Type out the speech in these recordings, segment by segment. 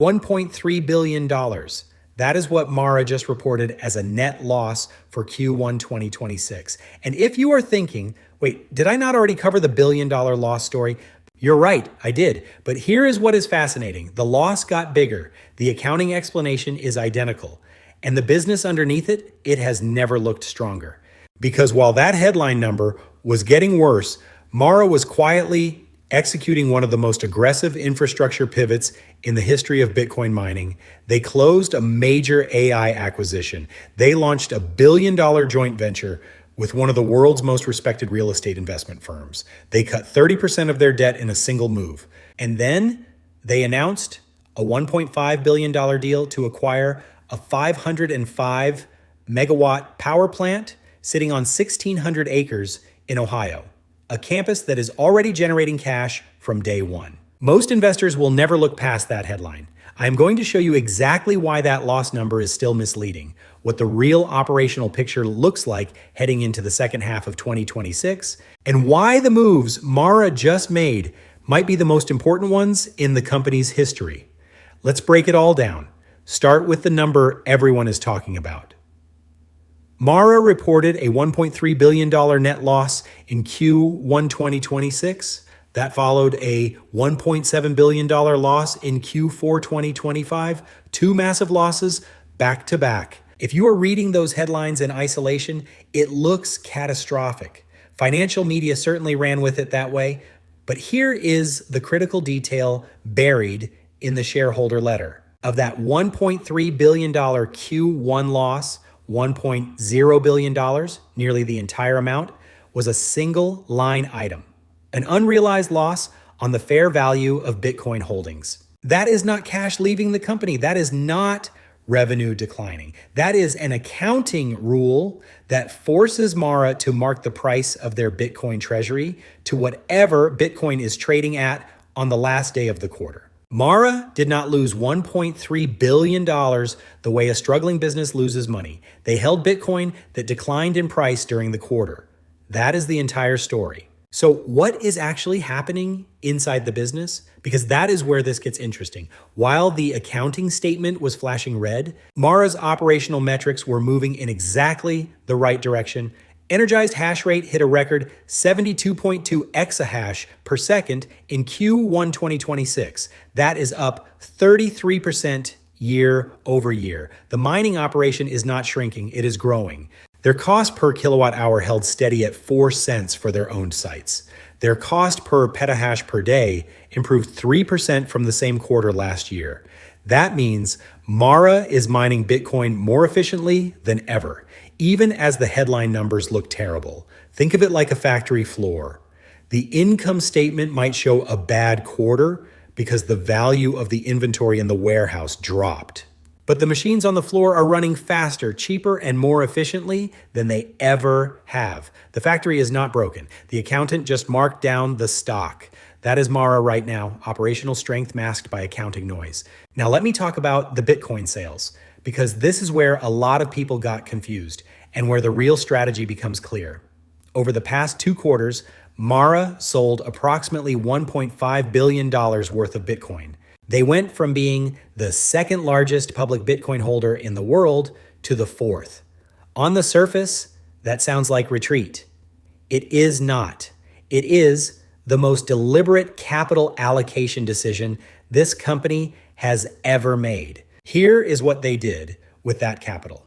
$1.3 billion. That is what Mara just reported as a net loss for Q1 2026. And if you are thinking, wait, did I not already cover the billion-dollar loss story? You're right, I did. But here is what is fascinating. The loss got bigger. The accounting explanation is identical. And the business underneath it, it has never looked stronger. Because while that headline number was getting worse, Mara was quietly executing one of the most aggressive infrastructure pivots in the history of Bitcoin mining. They closed a major AI acquisition. They launched $1 billion joint venture with one of the world's most respected real estate investment firms. They cut 30% of their debt in a single move. And then they announced a $1.5 billion deal to acquire a 505 megawatt power plant sitting on 1,600 acres in Ohio, a campus that is already generating cash from day one. Most investors will never look past that headline. I am going to show you exactly why that loss number is still misleading, what the real operational picture looks like heading into the second half of 2026, and why the moves Mara just made might be the most important ones in the company's history. Let's break it all down. Start with the number everyone is talking about. Mara reported a $1.3 billion net loss in Q1 2026. That followed a $1.7 billion loss in Q4 2025. Two massive losses back to back. If you are reading those headlines in isolation, it looks catastrophic. Financial media certainly ran with it that way, but here is the critical detail buried in the shareholder letter. Of that $1.3 billion Q1 loss, $1.0 billion, nearly the entire amount, was a single line item, an unrealized loss on the fair value of Bitcoin holdings. That is not cash leaving the company. That is not revenue declining. That is an accounting rule that forces Mara to mark the price of their Bitcoin treasury to whatever Bitcoin is trading at on the last day of the quarter. Mara did not lose $1.3 billion the way a struggling business loses money. They held Bitcoin that declined in price during the quarter. That is the entire story. So what is actually happening inside the business? Because that is where this gets interesting. While the accounting statement was flashing red, Mara's operational metrics were moving in exactly the right direction. Energized hash rate hit a record 72.2 exahash per second in Q1 2026. That is up 33% year over year. The mining operation is not shrinking, it is growing. Their cost per kilowatt hour held steady at 4 cents for their owned sites. Their cost per petahash per day improved 3% from the same quarter last year. That means Mara is mining Bitcoin more efficiently than ever, even as the headline numbers look terrible. Think of it like a factory floor. The income statement might show a bad quarter because the value of the inventory in the warehouse dropped. But the machines on the floor are running faster, cheaper, and more efficiently than they ever have. The factory is not broken. The accountant just marked down the stock. That is Mara right now, operational strength masked by accounting noise. Now let me talk about the Bitcoin sales, because this is where a lot of people got confused and where the real strategy becomes clear. Over the past 2 quarters, Mara sold approximately $1.5 billion worth of Bitcoin. They went from being the second largest public Bitcoin holder in the world to the 4th. On the surface, that sounds like retreat. It is not. It is the most deliberate capital allocation decision this company has ever made. Here is what they did with that capital.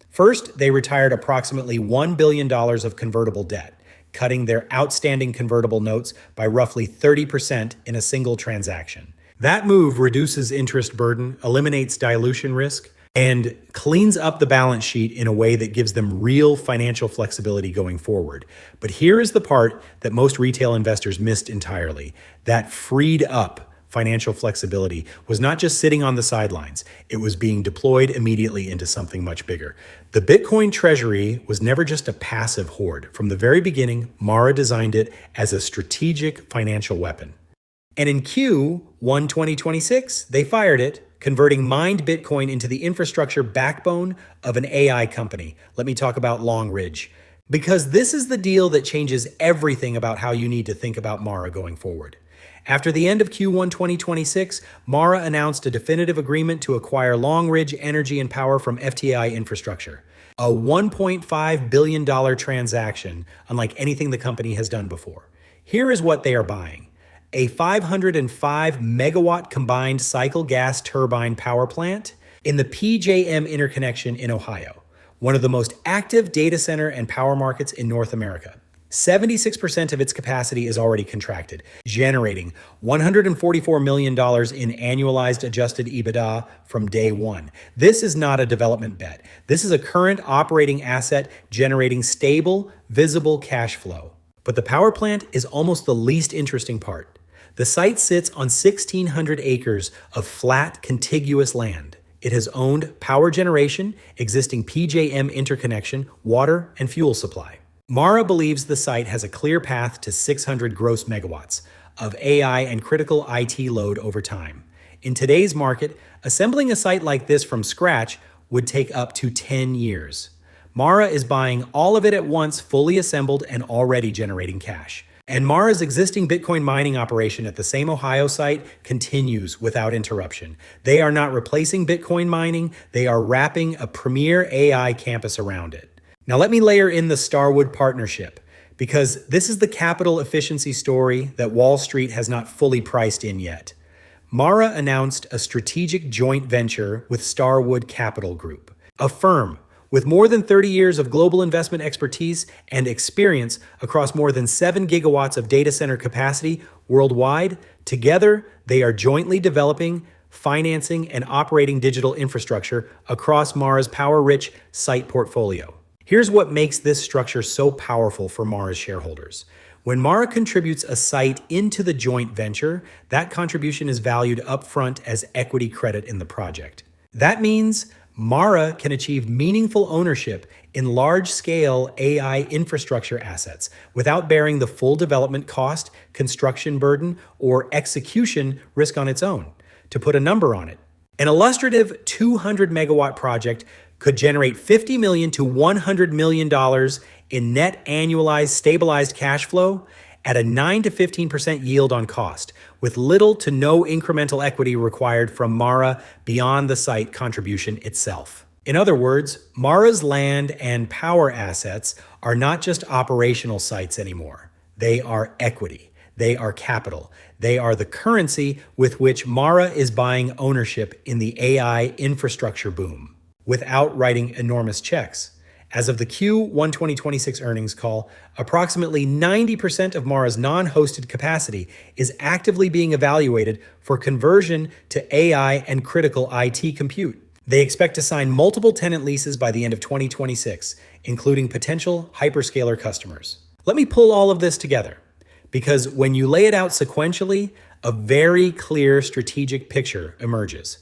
First, they retired approximately $1 billion of convertible debt, cutting their outstanding convertible notes by roughly 30% in a single transaction. That move reduces interest burden, eliminates dilution risk, and cleans up the balance sheet in a way that gives them real financial flexibility going forward. But here is the part that most retail investors missed entirely. That freed up financial flexibility was not just sitting on the sidelines, it was being deployed immediately into something much bigger. The Bitcoin treasury was never just a passive hoard. From the very beginning, Mara designed it as a strategic financial weapon. And in Q1 2026, they fired it, converting mined Bitcoin into the infrastructure backbone of an AI company. Let me talk about Long Ridge, because this is the deal that changes everything about how you need to think about Mara going forward. After the end of Q1 2026, Mara announced a definitive agreement to acquire Long Ridge Energy and Power from FTI Infrastructure, a $1.5 billion transaction unlike anything the company has done before. Here is what they are buying: a 505 megawatt combined cycle gas turbine power plant in the PJM interconnection in Ohio, one of the most active data center and power markets in North America. 76% of its capacity is already contracted, generating $144 million in annualized adjusted EBITDA from day one. This is not a development bet. This is a current operating asset generating stable, visible cash flow. But the power plant is almost the least interesting part. The site sits on 1,600 acres of flat, contiguous land. It has owned power generation, existing PJM interconnection, water, and fuel supply. Mara believes the site has a clear path to 600 gross megawatts of AI and critical IT load over time. In today's market, assembling a site like this from scratch would take up to 10 years. Mara is buying all of it at once, fully assembled and already generating cash. And Mara's existing Bitcoin mining operation at the same Ohio site continues without interruption. They are not replacing Bitcoin mining, they are wrapping a premier AI campus around it. Now let me layer in the Starwood partnership, because this is the capital efficiency story that Wall Street has not fully priced in yet. Mara announced a strategic joint venture with Starwood Capital Group, a firm with more than 30 years of global investment expertise and experience across more than 7 gigawatts of data center capacity worldwide. Together, they are jointly developing, financing, and operating digital infrastructure across Mara's power-rich site portfolio. Here's what makes this structure so powerful for Mara's shareholders. When Mara contributes a site into the joint venture, that contribution is valued upfront as equity credit in the project. That means Mara can achieve meaningful ownership in large-scale AI infrastructure assets without bearing the full development cost, construction burden, or execution risk on its own. To put a number on it, an illustrative 200 megawatt project could generate $50 million to $100 million in net annualized stabilized cash flow at a 9 to 15% yield on cost, with little to no incremental equity required from Mara beyond the site contribution itself. In other words, Mara's land and power assets are not just operational sites anymore. They are equity. They are capital. They are the currency with which Mara is buying ownership in the AI infrastructure boom, without writing enormous checks. As of the Q1 2026 earnings call, approximately 90% of Mara's non-hosted capacity is actively being evaluated for conversion to AI and critical IT compute. They expect to sign multiple tenant leases by the end of 2026, including potential hyperscaler customers. Let me pull all of this together, because when you lay it out sequentially, a very clear strategic picture emerges.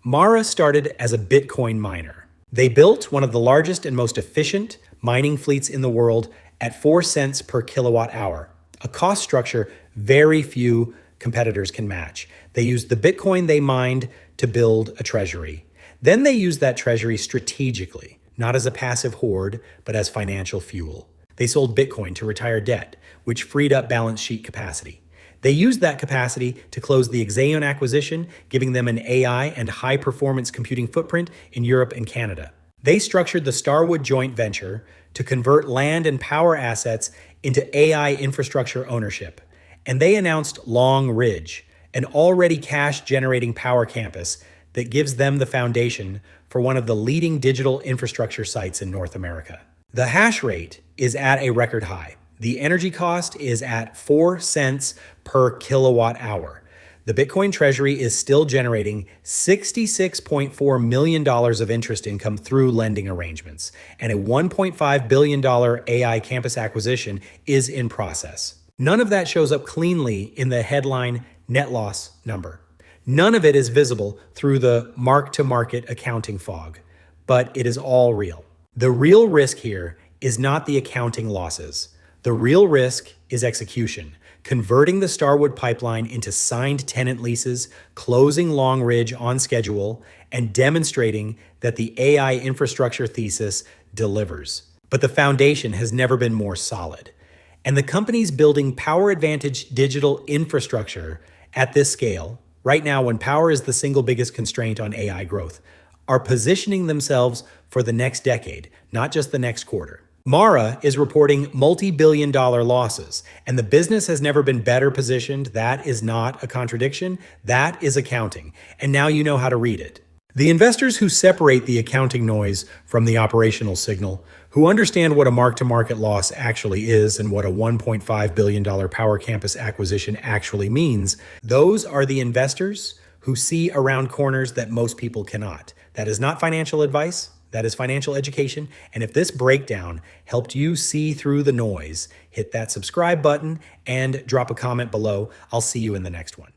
Mara started as a Bitcoin miner. They built one of the largest and most efficient mining fleets in the world at 4 cents per kilowatt hour, a cost structure very few competitors can match. They used the Bitcoin they mined to build a treasury. Then they used that treasury strategically, not as a passive hoard, but as financial fuel. They sold Bitcoin to retire debt, which freed up balance sheet capacity. They used that capacity to close the Exaion acquisition, giving them an AI and high-performance computing footprint in Europe and Canada. They structured the Starwood joint venture to convert land and power assets into AI infrastructure ownership. And they announced Long Ridge, an already cash-generating power campus that gives them the foundation for one of the leading digital infrastructure sites in North America. The hash rate is at a record high. The energy cost is at 4 cents per kilowatt hour. The Bitcoin treasury is still generating $66.4 million of interest income through lending arrangements, and a $1.5 billion AI campus acquisition is in process. None of that shows up cleanly in the headline net loss number. None of it is visible through the mark-to-market accounting fog, but it is all real. The real risk here is not the accounting losses. The real risk is execution, converting the Starwood pipeline into signed tenant leases, closing Long Ridge on schedule, and demonstrating that the AI infrastructure thesis delivers. But the foundation has never been more solid. And the companies building power advantage digital infrastructure at this scale, right now when power is the single biggest constraint on AI growth, are positioning themselves for the next decade, not just the next quarter. Mara is reporting multi-billion dollar losses, and the business has never been better positioned. That is not a contradiction. That is accounting. And now you know how to read it. The investors who separate the accounting noise from the operational signal, who understand what a mark-to-market loss actually is and what a $1.5 billion power campus acquisition actually means, those are the investors who see around corners that most people cannot. That is not financial advice. That is financial education. And if this breakdown helped you see through the noise, hit that subscribe button and drop a comment below. I'll see you in the next one.